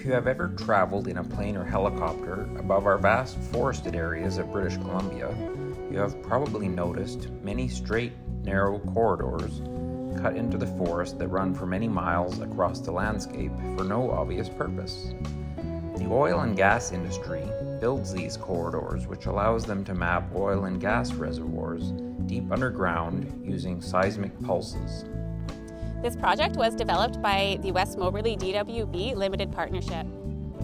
you have ever traveled in a plane or helicopter above our vast forested areas of British Columbia, you have probably noticed many straight, narrow corridors cut into the forest that run for many miles across the landscape for no obvious purpose. The oil and gas industry builds these corridors, which allows them to map oil and gas reservoirs deep underground using seismic pulses. This project was developed by the West Moberly-DWB Limited Partnership.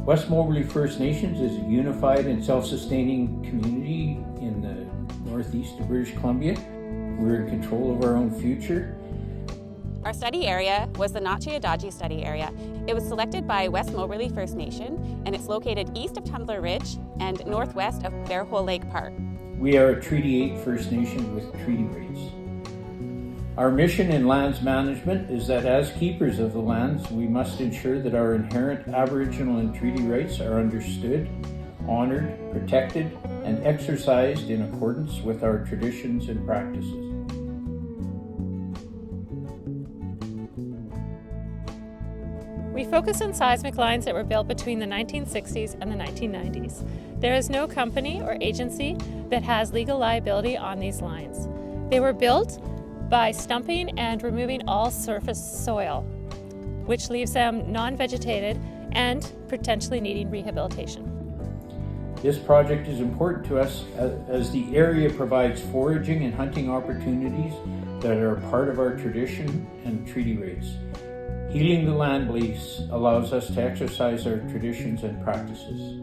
West Moberly First Nations is a unified and self-sustaining community in the northeast of British Columbia. We're in control of our own future. Our study area was the Nachii Adaage study area. It was selected by West Moberly First Nation, and it's located east of Tumbler Ridge and northwest of Bear Hole Lake Park. We are a Treaty 8 First Nation with treaty rights. Our mission in lands management is that as keepers of the lands, we must ensure that our inherent Aboriginal and treaty rights are understood, honored, protected, and exercised in accordance with our traditions and practices. We focus on seismic lines that were built between the 1960s and the 1990s. There is no company or agency that has legal liability on these lines. They were built by stumping and removing all surface soil, which leaves them non-vegetated and potentially needing rehabilitation. This project is important to us as the area provides foraging and hunting opportunities that are part of our tradition and treaty rights. Healing the land lease allows us to exercise our traditions and practices.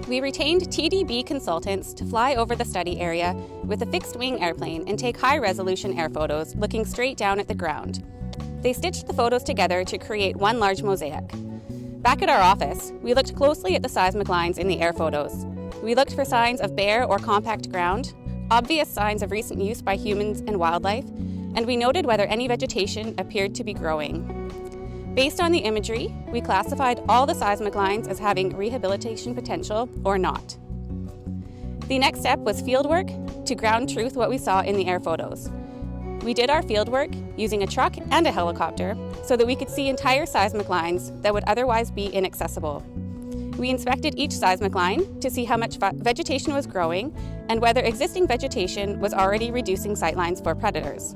We retained TDB Consultants to fly over the study area with a fixed-wing airplane and take high-resolution air photos looking straight down at the ground. They stitched the photos together to create one large mosaic. Back at our office, we looked closely at the seismic lines in the air photos. We looked for signs of bare or compact ground, obvious signs of recent use by humans and wildlife, and we noted whether any vegetation appeared to be growing. Based on the imagery, we classified all the seismic lines as having rehabilitation potential or not. The next step was fieldwork to ground truth what we saw in the air photos. We did our fieldwork using a truck and a helicopter so that we could see entire seismic lines that would otherwise be inaccessible. We inspected each seismic line to see how much vegetation was growing and whether existing vegetation was already reducing sightlines for predators.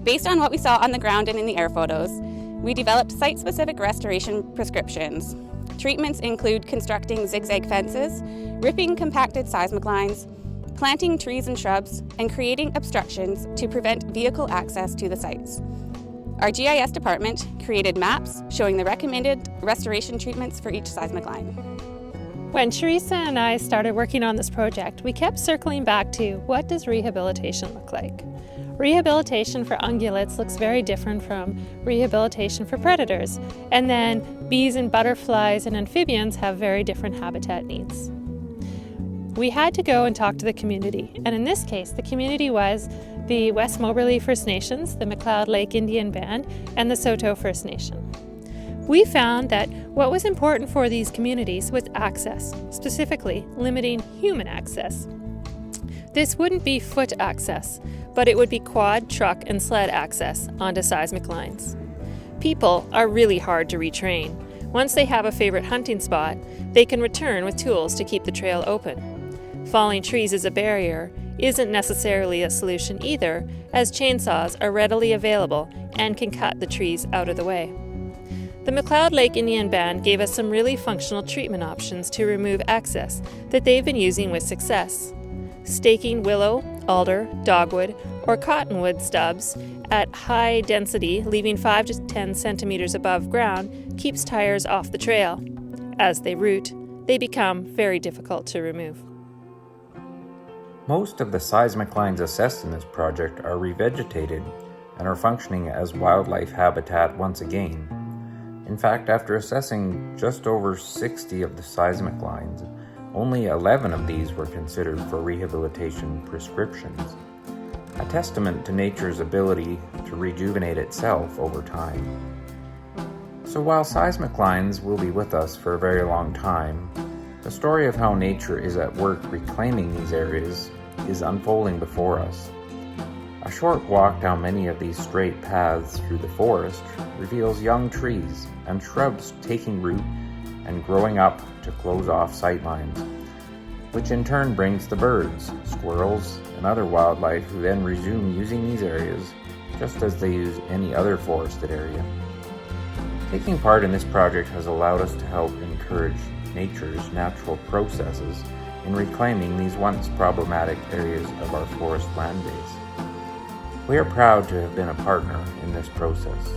Based on what we saw on the ground and in the air photos, we developed site-specific restoration prescriptions. Treatments include constructing zigzag fences, ripping compacted seismic lines, planting trees and shrubs, and creating obstructions to prevent vehicle access to the sites. Our GIS department created maps showing the recommended restoration treatments for each seismic line. When Teresa and I started working on this project, we kept circling back to what does rehabilitation look like? Rehabilitation for ungulates looks very different from rehabilitation for predators, and then bees and butterflies and amphibians have very different habitat needs. We had to go and talk to the community, and in this case, the community was the West Moberly First Nations, the McLeod Lake Indian Band, and the Saulteaux First Nation. We found that what was important for these communities was access, specifically limiting human access. This wouldn't be foot access, but it would be quad, truck, and sled access onto seismic lines. People are really hard to retrain. Once they have a favorite hunting spot, they can return with tools to keep the trail open. Falling trees as a barrier isn't necessarily a solution either, as chainsaws are readily available and can cut the trees out of the way. The McLeod Lake Indian Band gave us some really functional treatment options to remove access that they've been using with success. Staking willow, alder, dogwood, or cottonwood stubs at high density, leaving 5 to 10 centimeters above ground, keeps tires off the trail. As they root, they become very difficult to remove. Most of the seismic lines assessed in this project are revegetated and are functioning as wildlife habitat once again. In fact, after assessing just over 60 of the seismic lines, only 11 of these were considered for rehabilitation prescriptions, a testament to nature's ability to rejuvenate itself over time. So while seismic lines will be with us for a very long time, the story of how nature is at work reclaiming these areas is unfolding before us. A short walk down many of these straight paths through the forest reveals young trees and shrubs taking root and growing up to close off sightlines, which in turn brings the birds, squirrels, and other wildlife who then resume using these areas just as they use any other forested area. Taking part in this project has allowed us to help encourage nature's natural processes in reclaiming these once problematic areas of our forest land base. We are proud to have been a partner in this process.